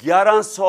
1100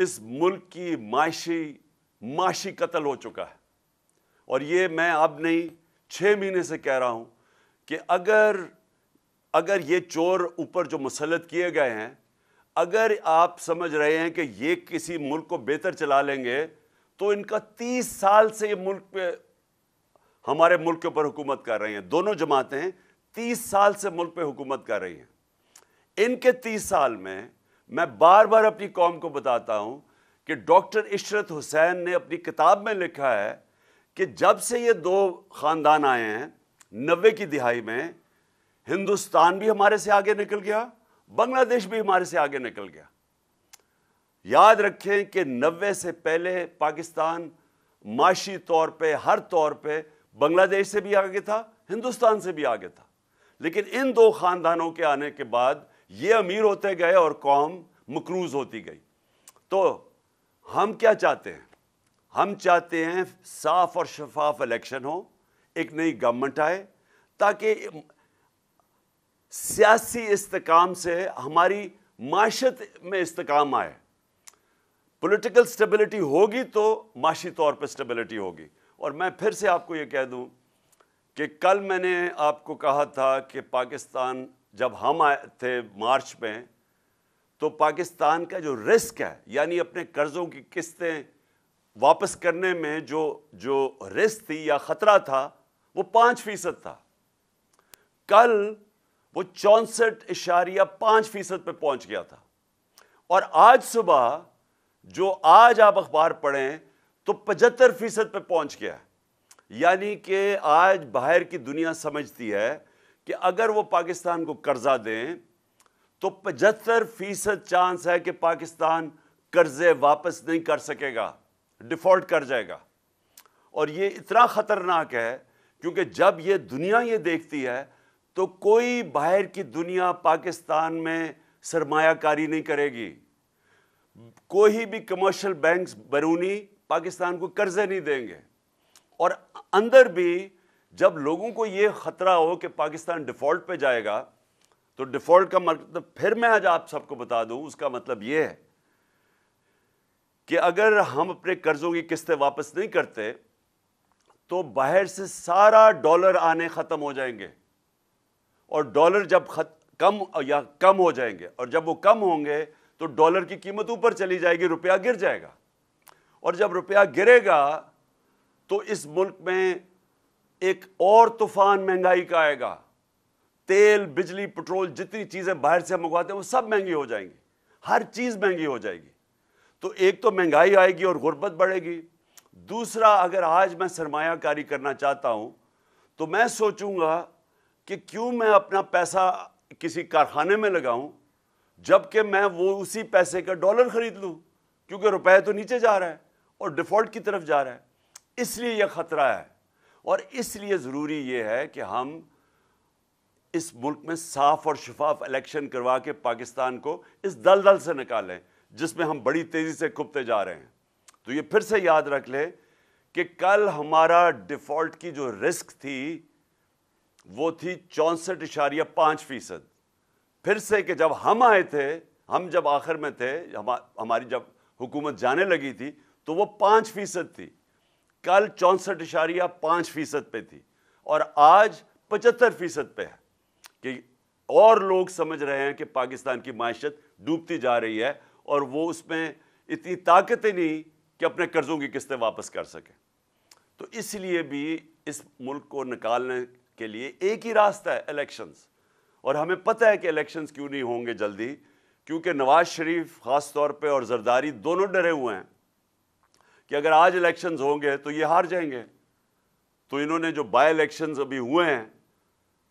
اس ملک کی معاشی قتل ہو چکا ہے. اور یہ میں اب نہیں 6 مہینے سے کہہ رہا ہوں کہ اگر یہ چور اوپر جو مسلط کیے گئے ہیں، اگر آپ سمجھ رہے ہیں کہ یہ کسی ملک کو بہتر چلا لیں گے، تو ان کا 30 سال سے یہ ملک پہ ہمارے ملک کے اوپر حکومت کر رہی ہیں. دونوں جماعتیں 30 سال سے ملک پہ حکومت کر رہی ہیں. ان کے 30 سال میں بار بار اپنی قوم کو بتاتا ہوں کہ ڈاکٹر عشرت حسین نے اپنی کتاب میں لکھا ہے کہ جب سے یہ 2 خاندان آئے ہیں 90 کی دہائی میں، ہندوستان بھی ہمارے سے آگے نکل گیا، بنگلہ دیش بھی ہمارے سے آگے نکل گیا. یاد رکھیں کہ 90 سے پہلے پاکستان معاشی طور پہ، ہر طور پہ بنگلہ دیش سے بھی آگے تھا، ہندوستان سے بھی آگے تھا. لیکن ان 2 خاندانوں کے آنے کے بعد یہ امیر ہوتے گئے اور قوم مقروض ہوتی گئی. تو ہم کیا چاہتے ہیں؟ ہم چاہتے ہیں صاف اور شفاف الیکشن ہو، ایک نئی گورنمنٹ آئے، تاکہ سیاسی استحکام سے ہماری معیشت میں استحکام آئے. پولیٹیکل سٹیبلٹی ہوگی تو معاشی طور پہ سٹیبلٹی ہوگی. اور میں پھر سے آپ کو یہ کہہ دوں کہ کل میں نے آپ کو کہا تھا کہ پاکستان جب ہم آئے تھے مارچ میں، تو پاکستان کا جو رسک ہے، یعنی اپنے قرضوں کی قسطیں واپس کرنے میں جو رسک تھی یا خطرہ تھا، وہ 5% تھا. کل وہ 64.5% پہ پہنچ گیا تھا. اور آج صبح جو آج آپ اخبار پڑھیں تو 75% پہ پہنچ گیا ہے. یعنی کہ آج باہر کی دنیا سمجھتی ہے کہ اگر وہ پاکستان کو قرضہ دیں تو 75% چانس ہے کہ پاکستان قرضے واپس نہیں کر سکے گا، ڈیفالٹ کر جائے گا. اور یہ اتنا خطرناک ہے کیونکہ جب یہ دنیا یہ دیکھتی ہے تو کوئی باہر کی دنیا پاکستان میں سرمایہ کاری نہیں کرے گی. کوئی بھی کمرشل بینکس بیرونی پاکستان کو قرضے نہیں دیں گے. اور اندر بھی جب لوگوں کو یہ خطرہ ہو کہ پاکستان ڈیفالٹ پہ جائے گا، تو ڈیفالٹ کا مطلب پھر میں آج آپ سب کو بتا دوں، اس کا مطلب یہ ہے کہ اگر ہم اپنے قرضوں کی قسطیں واپس نہیں کرتے تو باہر سے سارا ڈالر آنے ختم ہو جائیں گے. اور ڈالر جب کم ہو جائیں گے، اور جب وہ کم ہوں گے تو ڈالر کی قیمت اوپر چلی جائے گی، روپیہ گر جائے گا. اور جب روپیہ گرے گا تو اس ملک میں ایک اور طوفان مہنگائی کا آئے گا. تیل، بجلی، پٹرول، جتنی چیزیں باہر سے ہم منگواتے ہیں وہ سب مہنگی ہو جائیں گی. ہر چیز مہنگی ہو جائے گی. تو ایک تو مہنگائی آئے گی اور غربت بڑھے گی. دوسرا، اگر آج میں سرمایہ کاری کرنا چاہتا ہوں تو میں سوچوں گا کہ کیوں میں اپنا پیسہ کسی کارخانے میں لگاؤں جبکہ میں وہ اسی پیسے کا ڈالر خرید لوں، کیونکہ روپے تو نیچے جا رہا ہے اور ڈیفالٹ کی طرف جا رہا ہے. اس لیے یہ خطرہ ہے. اور اس لیے ضروری یہ ہے کہ ہم اس ملک میں صاف اور شفاف الیکشن کروا کے پاکستان کو اس دلدل سے نکالیں جس میں ہم بڑی تیزی سے کھپتے جا رہے ہیں. تو یہ پھر سے یاد رکھ لیں کہ کل ہمارا ڈیفالٹ کی جو رسک تھی وہ تھی 64.5%. پھر سے کہ جب ہم آئے تھے، ہم جب آخر میں تھے، ہماری جب حکومت جانے لگی تھی تو وہ 5% تھی. کل 64.5% پہ تھی اور آج 75% پہ ہے. کہ اور لوگ سمجھ رہے ہیں کہ پاکستان کی معیشت ڈوبتی جا رہی ہے اور وہ اس میں اتنی طاقتیں نہیں کہ اپنے قرضوں کی قسطیں واپس کر سکے. تو اس لیے بھی اس ملک کو نکالنے کے لیے ایک ہی راستہ ہے، الیکشنز. اور ہمیں پتہ ہے کہ الیکشنز کیوں نہیں ہوں گے جلدی، کیونکہ نواز شریف خاص طور پہ اور زرداری دونوں ڈرے ہوئے ہیں کہ اگر آج الیکشنز ہوں گے تو یہ ہار جائیں گے. تو انہوں نے جو بائی الیکشنز ابھی ہوئے ہیں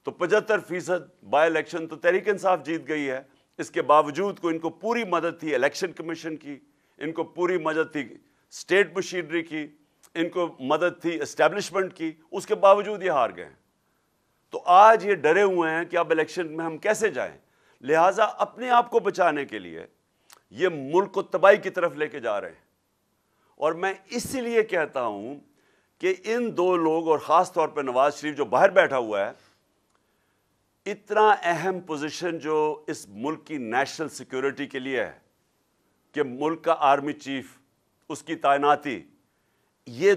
تو 75% بائی الیکشن تو تحریک انصاف جیت گئی ہے. اس کے باوجود ان کو پوری مدد تھی الیکشن کمیشن کی، ان کو پوری مدد تھی اسٹیٹ مشینری کی، ان کو مدد تھی اسٹیبلشمنٹ کی، اس کے باوجود یہ ہار گئے ہیں. تو آج یہ ڈرے ہوئے ہیں کہ اب الیکشن میں ہم کیسے جائیں. لہٰذا اپنے آپ کو بچانے کے لیے یہ ملک کو تباہی کی طرف لے کے جا رہے ہیں. اور میں اسی لیے کہتا ہوں کہ ان 2 لوگ اور خاص طور پہ نواز شریف جو باہر بیٹھا ہوا ہے، اتنا اہم پوزیشن جو اس ملک کی نیشنل سیکیورٹی کے لیے ہے، کہ ملک کا آرمی چیف، اس کی تعیناتی، یہ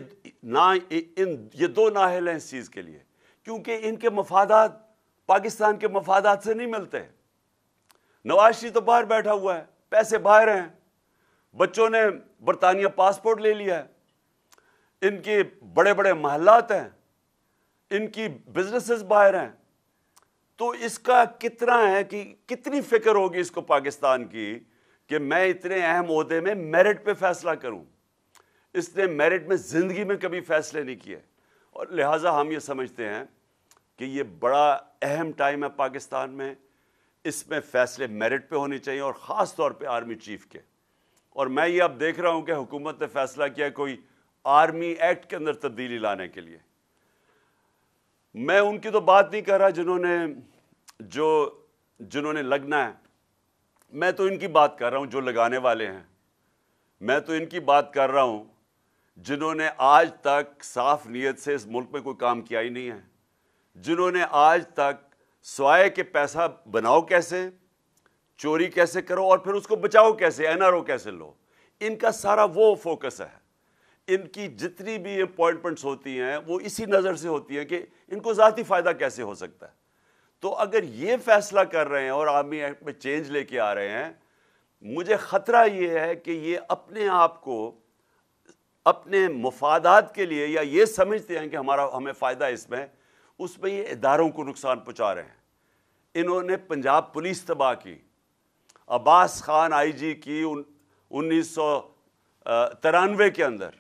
دو نااہل ہیں اس چیز کے لیے، کیونکہ ان کے مفادات پاکستان کے مفادات سے نہیں ملتے۔ نواز شریف تو باہر بیٹھا ہوا ہے، پیسے باہر ہیں، بچوں نے برطانیہ پاسپورٹ لے لیا ہے، ان کے بڑے بڑے محلات ہیں، ان کی بزنسز باہر ہیں، تو اس کا کتنا ہے کہ کتنی فکر ہوگی اس کو پاکستان کی کہ میں اتنے اہم عہدے میں میرٹ پہ فیصلہ کروں۔ اس نے میرٹ میں زندگی میں کبھی فیصلے نہیں کیے، اور لہٰذا ہم یہ سمجھتے ہیں کہ یہ بڑا اہم ٹائم ہے پاکستان میں، اس میں فیصلے میرٹ پہ ہونے چاہیے، اور خاص طور پہ آرمی چیف کے۔ اور میں یہ اب دیکھ رہا ہوں کہ حکومت نے فیصلہ کیا کوئی آرمی ایکٹ کے اندر تبدیلی لانے کے لیے۔ میں ان کی تو بات نہیں کر رہا جنہوں نے لگنا ہے، میں تو ان کی بات کر رہا ہوں جو لگانے والے ہیں، میں تو ان کی بات کر رہا ہوں جنہوں نے آج تک صاف نیت سے اس ملک میں کوئی کام کیا ہی نہیں ہے، جنہوں نے آج تک سوائے کہ پیسہ بناؤ کیسے، چوری کیسے کرو، اور پھر اس کو بچاؤ کیسے، NRO کیسے لو، ان کا سارا وہ فوکس ہے۔ ان کی جتنی بھی اپوائنٹمنٹس ہوتی ہیں وہ اسی نظر سے ہوتی ہیں کہ ان کو ذاتی فائدہ کیسے ہو سکتا ہے۔ تو اگر یہ فیصلہ کر رہے ہیں اور آرمی ایکٹ میں چینج لے کے آ رہے ہیں، مجھے خطرہ یہ ہے کہ یہ اپنے آپ کو اپنے مفادات کے لیے، یا یہ سمجھتے ہیں کہ ہمیں فائدہ اس میں یہ اداروں کو نقصان پہنچا رہے ہیں۔ انہوں نے پنجاب پولیس تباہ کی، عباس خان IG کی 1993 کے اندر،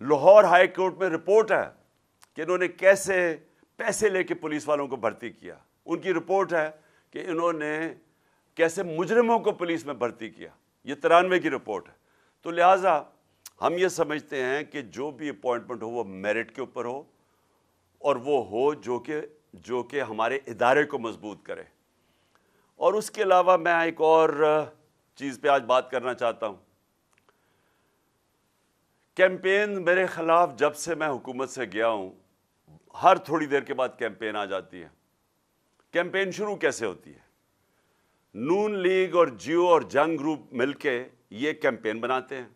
لاہور ہائی کورٹ میں رپورٹ ہے کہ انہوں نے کیسے پیسے لے کے پولیس والوں کو بھرتی کیا، ان کی رپورٹ ہے کہ انہوں نے کیسے مجرموں کو پولیس میں بھرتی کیا، یہ 93 کی رپورٹ ہے۔ تو لہٰذا ہم یہ سمجھتے ہیں کہ جو بھی اپوائنٹمنٹ ہو وہ میرٹ کے اوپر ہو، اور وہ ہو جو کہ ہمارے ادارے کو مضبوط کرے۔ اور اس کے علاوہ میں ایک اور چیز پہ آج بات کرنا چاہتا ہوں۔ کیمپین میرے خلاف جب سے میں حکومت سے گیا ہوں، ہر تھوڑی دیر کے بعد کیمپین آ جاتی ہے۔ کیمپین شروع کیسے ہوتی ہے؟ نون لیگ اور جیو اور جنگ گروپ مل کے یہ کیمپین بناتے ہیں،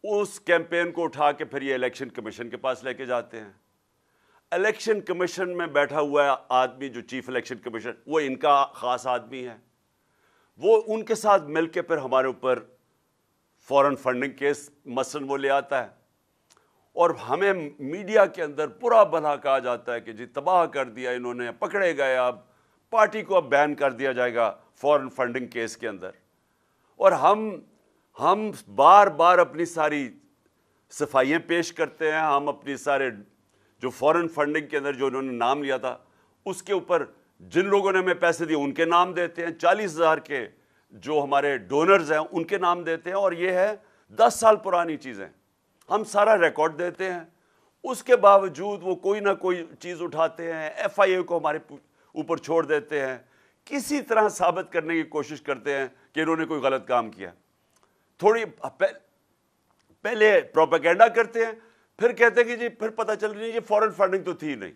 اس کیمپین کو اٹھا کے پھر یہ الیکشن کمیشن کے پاس لے کے جاتے ہیں۔ الیکشن کمیشن میں بیٹھا ہوا ہے آدمی جو چیف الیکشن کمیشن، وہ ان کا خاص آدمی ہے، وہ ان کے ساتھ مل کے پھر ہمارے اوپر فورن فنڈنگ کیس مثلاً وہ لے آتا ہے، اور ہمیں میڈیا کے اندر برا بھلا کہا جاتا ہے کہ جی تباہ کر دیا انہوں نے، پکڑے گئے، اب پارٹی کو اب بین کر دیا جائے گا فورن فنڈنگ کیس کے اندر۔ اور ہم بار بار اپنی ساری صفائیاں پیش کرتے ہیں، ہم اپنی سارے جو فورن فنڈنگ کے اندر جو انہوں نے نام لیا تھا اس کے اوپر جن لوگوں نے ہمیں پیسے دیے ان کے نام دیتے ہیں، 40,000 کے جو ہمارے ڈونرز ہیں ان کے نام دیتے ہیں، اور یہ ہے 10 سال پرانی چیزیں، ہم سارا ریکارڈ دیتے ہیں۔ اس کے باوجود وہ کوئی نہ کوئی چیز اٹھاتے ہیں، FIA کو ہمارے اوپر چھوڑ دیتے ہیں، کسی طرح ثابت کرنے کی کوشش کرتے ہیں کہ انہوں نے کوئی غلط کام کیا۔ تھوڑی پہلے پروپیگنڈا کرتے ہیں، پھر کہتے ہیں کہ جی پھر پتہ چل رہی ہے یہ فورن فنڈنگ تو تھی نہیں،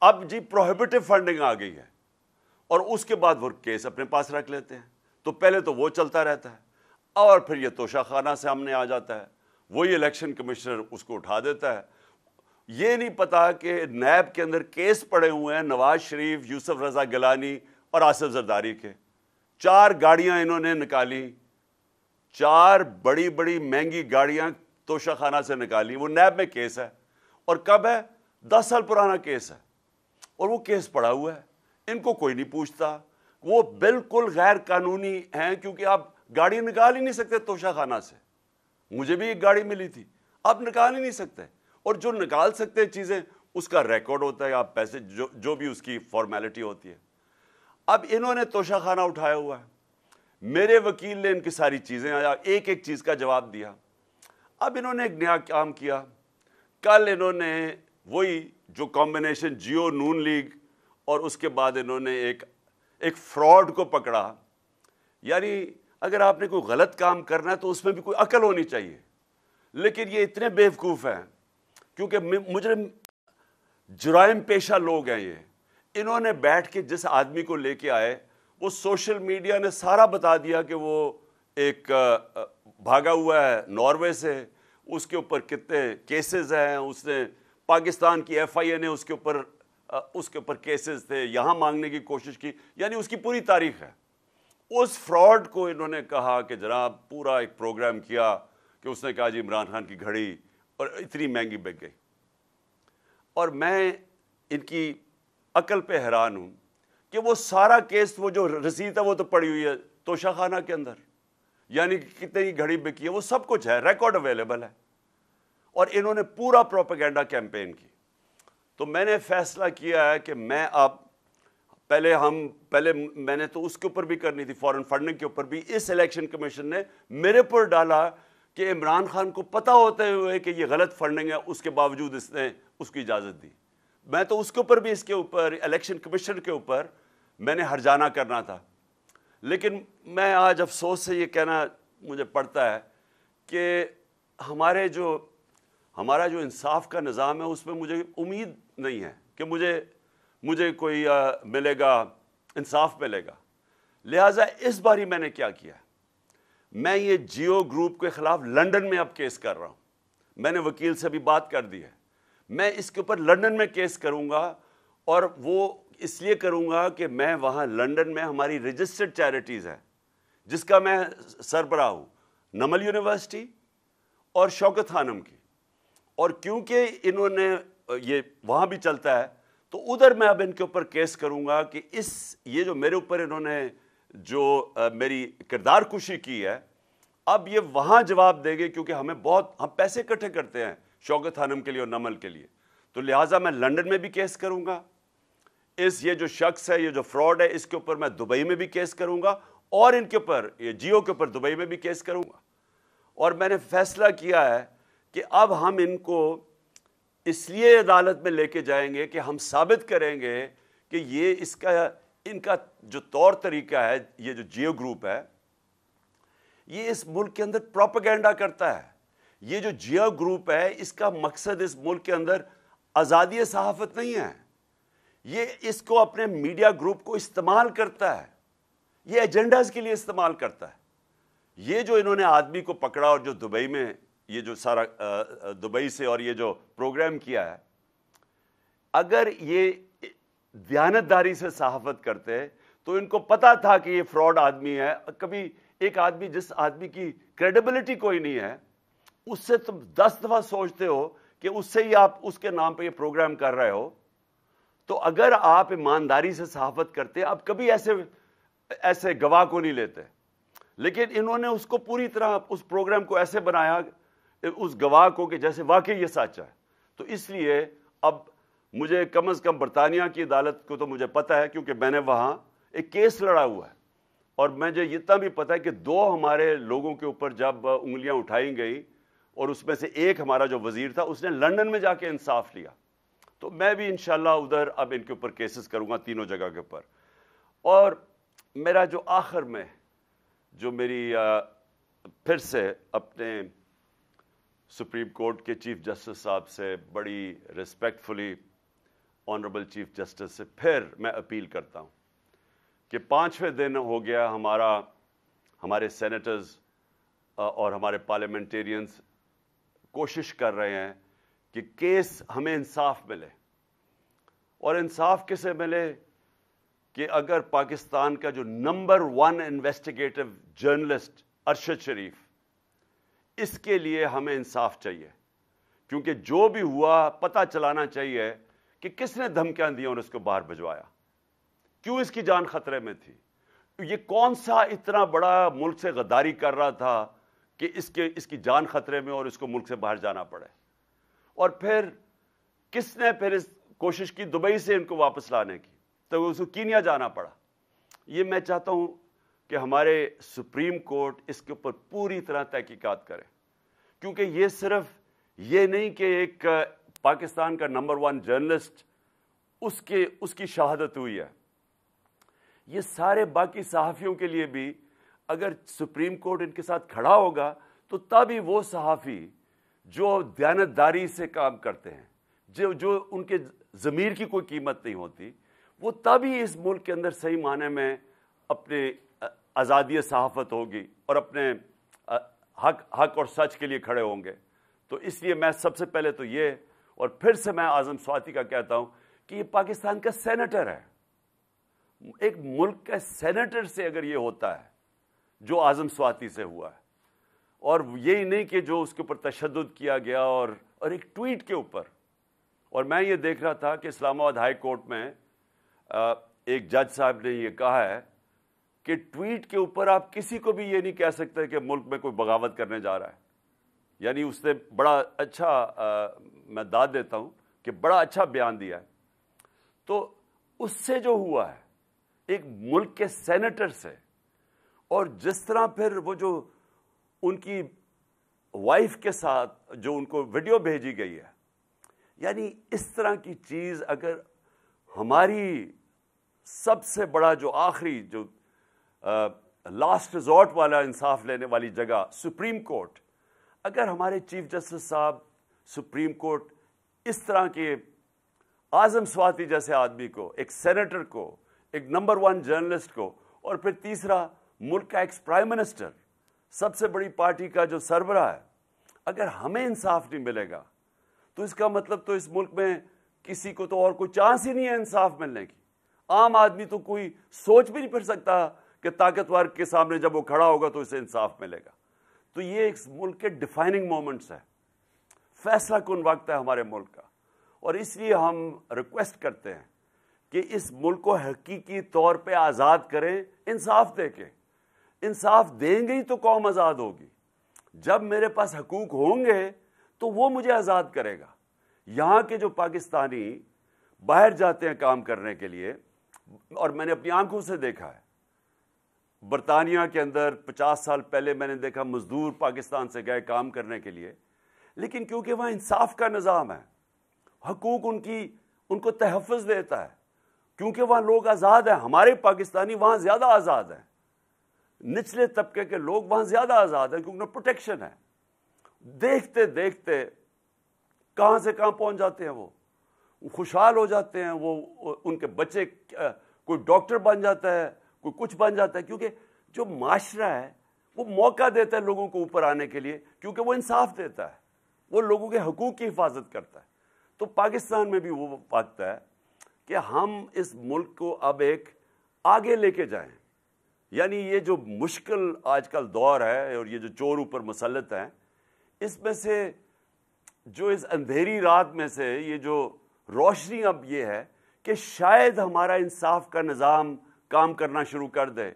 اب جی پروہیبٹیو فنڈنگ آ گئی ہے، اور اس کے بعد وہ کیس اپنے پاس رکھ لیتے ہیں۔ تو پہلے تو وہ چلتا رہتا ہے، اور پھر یہ توشہ خانہ سامنے آ جاتا ہے، وہی الیکشن کمشنر اس کو اٹھا دیتا ہے۔ یہ نہیں پتا کہ نیب کے اندر کیس پڑے ہوئے ہیں نواز شریف، یوسف رضا گیلانی اور آصف زرداری کے۔ 4 گاڑیاں انہوں نے نکالی، 4 بڑی بڑی مہنگی گاڑیاں توشہ خانہ سے نکالی، وہ نیب میں کیس ہے، اور کب ہے؟ 10 سال پرانا کیس ہے، اور وہ کیس پڑا ہوا ہے، ان کو کوئی نہیں پوچھتا، وہ بالکل غیر قانونی ہیں، کیونکہ آپ گاڑی نکال ہی نہیں سکتے توشہ خانہ سے۔ مجھے بھی ایک گاڑی ملی تھی، آپ نکال ہی نہیں سکتے، اور جو نکال سکتے چیزیں اس کا ریکارڈ ہوتا ہے، آپ پیسے جو بھی اس کی فارمیلٹی ہوتی ہے۔ اب انہوں نے توشہ خانہ اٹھایا ہوا ہے، میرے وکیل نے ان کی ساری چیزیں ایک ایک چیز کا جواب دیا۔ اب انہوں نے ایک نیا کام کیا، کل انہوں نے وہی جو کمبینیشن جیو نون لیگ، اور اس کے بعد انہوں نے ایک فراڈ کو پکڑا۔ یعنی اگر آپ نے کوئی غلط کام کرنا ہے تو اس میں بھی کوئی عقل ہونی چاہیے، لیکن یہ اتنے بیوقوف ہیں، کیونکہ مجرم جرائم پیشہ لوگ ہیں یہ، انہوں نے بیٹھ کے جس آدمی کو لے کے آئے وہ سوشل میڈیا نے سارا بتا دیا کہ وہ ایک بھاگا ہوا ہے ناروے سے، اس کے اوپر کتنے کیسز ہیں، اس نے پاکستان کی ایف آئی اے نے اس کے اوپر کیسز تھے، یہاں مانگنے کی کوشش کی، یعنی اس کی پوری تاریخ ہے۔ اس فراڈ کو انہوں نے کہا کہ جناب پورا ایک پروگرام کیا کہ اس نے کہا جی عمران خان کی گھڑی، اور اتنی مہنگی بک گئی۔ اور میں ان کی عقل پہ حیران ہوں کہ وہ سارا کیس، وہ جو رسید ہے وہ تو پڑی ہوئی ہے توشہ خانہ کے اندر، یعنی کتنے کی گھڑی بکی ہے وہ سب کچھ ہے، ریکارڈ اویلیبل ہے، اور انہوں نے پورا پروپیگنڈا کیمپین کی۔ تو میں نے فیصلہ کیا ہے کہ میں اب پہلے میں نے تو اس کے اوپر بھی کرنی تھی، فورن فنڈنگ کے اوپر بھی، اس الیکشن کمیشن نے میرے پر ڈالا کہ عمران خان کو پتہ ہوتے ہوئے کہ یہ غلط فنڈنگ ہے، اس کے باوجود اس نے اس کی اجازت دی۔ میں تو اس کے اوپر بھی، اس کے اوپر الیکشن کمیشن کے اوپر میں نے ہرجانہ کرنا تھا، لیکن میں آج افسوس سے یہ کہنا مجھے پڑتا ہے کہ ہمارا جو انصاف کا نظام ہے اس میں مجھے امید نہیں ہے کہ مجھے کوئی ملے گا، انصاف ملے گا۔ لہٰذا اس باری میں نے کیا کیا، میں یہ جیو گروپ کے خلاف لندن میں اب کیس کر رہا ہوں۔ میں نے وکیل سے بھی بات کر دی ہے، میں اس کے اوپر لندن میں کیس کروں گا، اور وہ اس لیے کروں گا کہ میں وہاں لندن میں ہماری رجسٹرڈ چیریٹیز ہیں جس کا میں سربراہ ہوں، نمل یونیورسٹی اور شوکت خانم کی، اور کیونکہ انہوں نے یہ وہاں بھی چلتا ہے تو ادھر میں اب ان کے اوپر کیس کروں گا کہ یہ جو میرے اوپر انہوں نے جو میری کردار کشی کی ہے، اب یہ وہاں جواب دے گے، کیونکہ ہم پیسے اکٹھے کرتے ہیں شوکت خانم کے لیے اور نمل کے لیے، تو لہٰذا میں لندن میں بھی کیس کروں گا۔ یہ جو شخص ہے، یہ جو فراڈ ہے، اس کے اوپر میں دبئی میں بھی کیس کروں گا، اور ان کے اوپر، یہ جیو کے اوپر دبئی میں بھی کیس کروں گا۔ اور میں نے فیصلہ کیا ہے کہ اب ہم ان کو اس لیے عدالت میں لے کے جائیں گے کہ ہم ثابت کریں گے کہ ان کا جو طور طریقہ ہے، یہ جو جیو گروپ ہے، یہ اس ملک کے اندر پروپیگنڈا کرتا ہے۔ یہ جو جیو گروپ ہے، اس کا مقصد اس ملک کے اندر آزادی صحافت نہیں ہے، یہ اس کو اپنے میڈیا گروپ کو استعمال کرتا ہے، یہ ایجنڈاز کے لیے استعمال کرتا ہے۔ یہ جو انہوں نے آدمی کو پکڑا اور جو دبئی میں یہ جو سارا دبئی سے اور یہ جو پروگرام کیا ہے، اگر یہ دیانتداری سے صحافت کرتے تو ان کو پتا تھا کہ یہ فراڈ آدمی ہے۔ کبھی ایک آدمی، جس آدمی کی کریڈیبلٹی کوئی نہیں ہے، اس سے تم 10 دفعہ سوچتے ہو کہ اس سے ہی آپ اس کے نام پہ یہ پروگرام کر رہے ہو، تو اگر آپ ایمانداری سے صحافت کرتے آپ کبھی ایسے گواہ کو نہیں لیتے، لیکن انہوں نے اس کو پوری طرح اس پروگرام کو ایسے بنایا اس گواہ کو کہ جیسے واقعی یہ سچ ہے۔ تو اس لیے اب مجھے کم از کم برطانیہ کی عدالت کو تو مجھے پتہ ہے، کیونکہ میں نے وہاں ایک کیس لڑا ہوا ہے، اور مجھے اتنا بھی پتہ ہے کہ 2 ہمارے لوگوں کے اوپر جب انگلیاں اٹھائی گئی، اور اس میں سے ایک ہمارا جو وزیر تھا اس نے لندن میں جا کے انصاف لیا، تو میں بھی انشاءاللہ ادھر اب ان کے اوپر کیسز کروں گا تینوں جگہ کے اوپر۔ اور میرا جو آخر میں جو میری پھر سے اپنے سپریم کورٹ کے چیف جسٹس صاحب سے بڑی ریسپیکٹفلی، آنریبل چیف جسٹس سے پھر میں اپیل کرتا ہوں کہ 5ویں دن ہو گیا ہمارے سینیٹرز اور ہمارے پارلیمنٹیرینز کوشش کر رہے ہیں کہ کیس ہمیں انصاف ملے، اور انصاف کسے ملے کہ اگر پاکستان کا جو نمبر 1 انویسٹیگیٹو جرنلسٹ ارشد شریف، اس کے لیے ہمیں انصاف چاہیے، کیونکہ جو بھی ہوا پتہ چلانا چاہیے کہ کس نے دھمکیاں دی اور اس کو باہر بھجوایا، کیوں اس کی جان خطرے میں تھی، یہ کون سا اتنا بڑا ملک سے غداری کر رہا تھا کہ اس کی جان خطرے میں اور اس کو ملک سے باہر جانا پڑے، اور پھر کس نے پھر اس کوشش کی دبئی سے ان کو واپس لانے کی، تو اس کو کینیا جانا پڑا۔ یہ میں چاہتا ہوں کہ ہمارے سپریم کورٹ اس کے اوپر پوری طرح تحقیقات کرے، کیونکہ یہ صرف یہ نہیں کہ ایک پاکستان کا نمبر 1 جرنلسٹ اس کی شہادت ہوئی ہے، یہ سارے باقی صحافیوں کے لیے بھی اگر سپریم کورٹ ان کے ساتھ کھڑا ہوگا تو تبھی وہ صحافی جو دیانتداری سے کام کرتے ہیں، جو ان کے ضمیر کی کوئی قیمت نہیں ہوتی، وہ تبھی اس ملک کے اندر صحیح معنی میں اپنے آزادی صحافت ہوگی اور اپنے حق اور سچ کے لیے کھڑے ہوں گے. تو اس لیے میں سب سے پہلے تو یہ، اور پھر سے میں اعظم سواتی کا کہتا ہوں کہ یہ پاکستان کا سینیٹر ہے. ایک ملک کا سینیٹر سے اگر یہ ہوتا ہے جو اعظم سواتی سے ہوا ہے، اور یہی نہیں کہ جو اس کے اوپر تشدد کیا گیا اور ایک ٹویٹ کے اوپر. اور میں یہ دیکھ رہا تھا کہ اسلام آباد ہائی کورٹ میں ایک جج صاحب نے یہ کہا ہے کہ ٹویٹ کے اوپر آپ کسی کو بھی یہ نہیں کہہ سکتے کہ ملک میں کوئی بغاوت کرنے جا رہا ہے. یعنی اس نے بڑا اچھا میں داد دیتا ہوں کہ بڑا اچھا بیان دیا ہے. تو اس سے جو ہوا ہے ایک ملک کے سینیٹر سے، اور جس طرح پھر وہ جو ان کی وائف کے ساتھ جو ان کو ویڈیو بھیجی گئی ہے، یعنی اس طرح کی چیز اگر ہماری سب سے بڑا جو آخری جو لاسٹ ریزورٹ والا انصاف لینے والی جگہ سپریم کورٹ، اگر ہمارے چیف جسٹس صاحب سپریم کورٹ اس طرح کے اعظم سواتی جیسے آدمی کو، ایک سینیٹر کو، ایک نمبر 1 جرنلسٹ کو، اور پھر تیسرا ملک کا ایکس پرائم منسٹر، سب سے بڑی پارٹی کا جو سربراہ ہے، اگر ہمیں انصاف نہیں ملے گا تو اس کا مطلب تو اس ملک میں کسی کو تو اور کوئی چانس ہی نہیں ہے انصاف ملنے کی. عام آدمی تو کوئی سوچ بھی نہیں پڑ سکتا کہ طاقتور کے سامنے جب وہ کھڑا ہوگا تو اسے انصاف ملے گا. تو یہ ایک ملک کے ڈیفائننگ مومنٹس ہے، فیصلہ کن وقت ہے ہمارے ملک کا. اور اس لیے ہم ریکویسٹ کرتے ہیں کہ اس ملک کو حقیقی طور پہ آزاد کریں، انصاف دے کے. انصاف دیں گے ہی تو قوم آزاد ہوگی. جب میرے پاس حقوق ہوں گے تو وہ مجھے آزاد کرے گا. یہاں کے جو پاکستانی باہر جاتے ہیں کام کرنے کے لیے، اور میں نے اپنی آنکھوں سے دیکھا ہے، برطانیہ کے اندر 50 سال پہلے میں نے دیکھا مزدور پاکستان سے گئے کام کرنے کے لیے، لیکن کیونکہ وہاں انصاف کا نظام ہے، حقوق ان کو تحفظ دیتا ہے، کیونکہ وہاں لوگ آزاد ہیں. ہمارے پاکستانی وہاں زیادہ آزاد ہیں، نچلے طبقے کے لوگ وہاں زیادہ آزاد ہیں کیونکہ پروٹیکشن ہے. دیکھتے دیکھتے کہاں سے کہاں پہنچ جاتے ہیں، وہ خوشحال ہو جاتے ہیں. وہ ان کے بچے کوئی ڈاکٹر بن جاتا ہے، کوئی کچھ بن جاتا ہے، کیونکہ جو معاشرہ ہے وہ موقع دیتا ہے لوگوں کو اوپر آنے کے لیے، کیونکہ وہ انصاف دیتا ہے، وہ لوگوں کے حقوق کی حفاظت کرتا ہے. تو پاکستان میں بھی وہ وقت ہے کہ ہم اس ملک کو اب ایک آگے لے کے جائیں. یعنی یہ جو مشکل آج کل دور ہے اور یہ جو چور اوپر مسلط ہیں، اس میں سے جو اس اندھیری رات میں سے یہ جو روشنی اب یہ ہے کہ شاید ہمارا انصاف کا نظام کام کرنا شروع کر دے،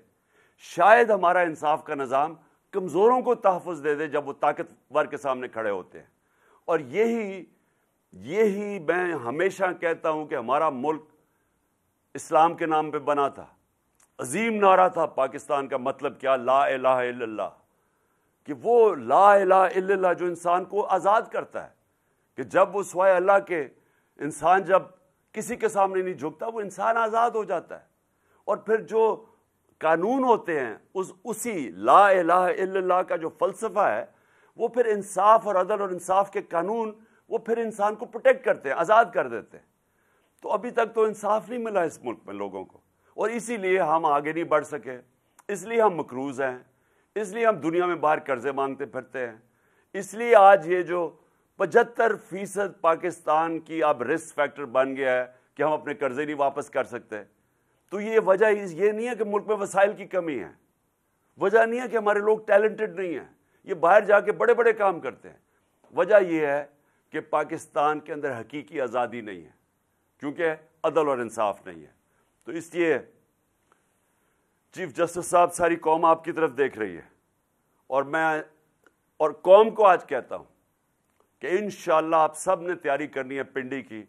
شاید ہمارا انصاف کا نظام کمزوروں کو تحفظ دے دے جب وہ طاقتور کے سامنے کھڑے ہوتے ہیں. اور یہی میں ہمیشہ کہتا ہوں کہ ہمارا ملک اسلام کے نام پہ بنا تھا. عظیم نعرہ تھا پاکستان کا، مطلب کیا؟ لا الہ الا اللہ. کہ وہ لا الہ الا اللہ جو انسان کو آزاد کرتا ہے، کہ جب وہ سوائے اللہ کے انسان جب کسی کے سامنے نہیں جھکتا، وہ انسان آزاد ہو جاتا ہے. اور پھر جو قانون ہوتے ہیں اسی لا الہ الا اللہ کا جو فلسفہ ہے، وہ پھر انصاف اور عدل اور انصاف کے قانون وہ پھر انسان کو پروٹیکٹ کرتے ہیں، آزاد کر دیتے ہیں. تو ابھی تک تو انصاف نہیں ملا اس ملک میں لوگوں کو، اور اسی لیے ہم آگے نہیں بڑھ سکے، اس لیے ہم مقروض ہیں، اس لیے ہم دنیا میں باہر قرضے مانگتے پھرتے ہیں. اس لیے آج یہ جو 75% پاکستان کی اب رسک فیکٹر بن گیا ہے کہ ہم اپنے قرضے نہیں واپس کر سکتے. تو یہ وجہ یہ نہیں ہے کہ ملک میں وسائل کی کمی ہے، وجہ نہیں ہے کہ ہمارے لوگ ٹیلنٹڈ نہیں ہیں، یہ باہر جا کے بڑے بڑے کام کرتے ہیں. وجہ یہ ہے کہ پاکستان کے اندر حقیقی آزادی نہیں ہے، کیونکہ عدل اور انصاف نہیں ہے. تو اس لیے چیف جسٹس صاحب، ساری قوم آپ کی طرف دیکھ رہی ہے، اور میں اور قوم کو آج کہتا ہوں کہ انشاءاللہ آپ سب نے تیاری کرنی ہے پنڈی کی،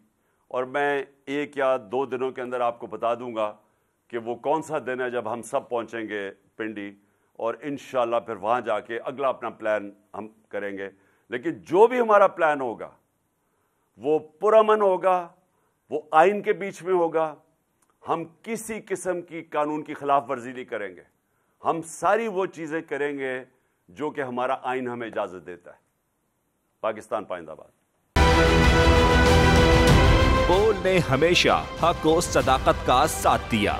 اور میں 1 یا 2 دنوں کے اندر آپ کو بتا دوں گا کہ وہ کون سا دن ہے جب ہم سب پہنچیں گے پنڈی، اور انشاءاللہ پھر وہاں جا کے اگلا اپنا پلان ہم کریں گے. لیکن جو بھی ہمارا پلان ہوگا وہ پرامن ہوگا، وہ آئین کے بیچ میں ہوگا. ہم کسی قسم کی قانون کی خلاف ورزی نہیں کریں گے، ہم ساری وہ چیزیں کریں گے جو کہ ہمارا آئین ہمیں اجازت دیتا ہے. پاکستان پائندہ باد. بول نے ہمیشہ حق و صداقت کا ساتھ دیا.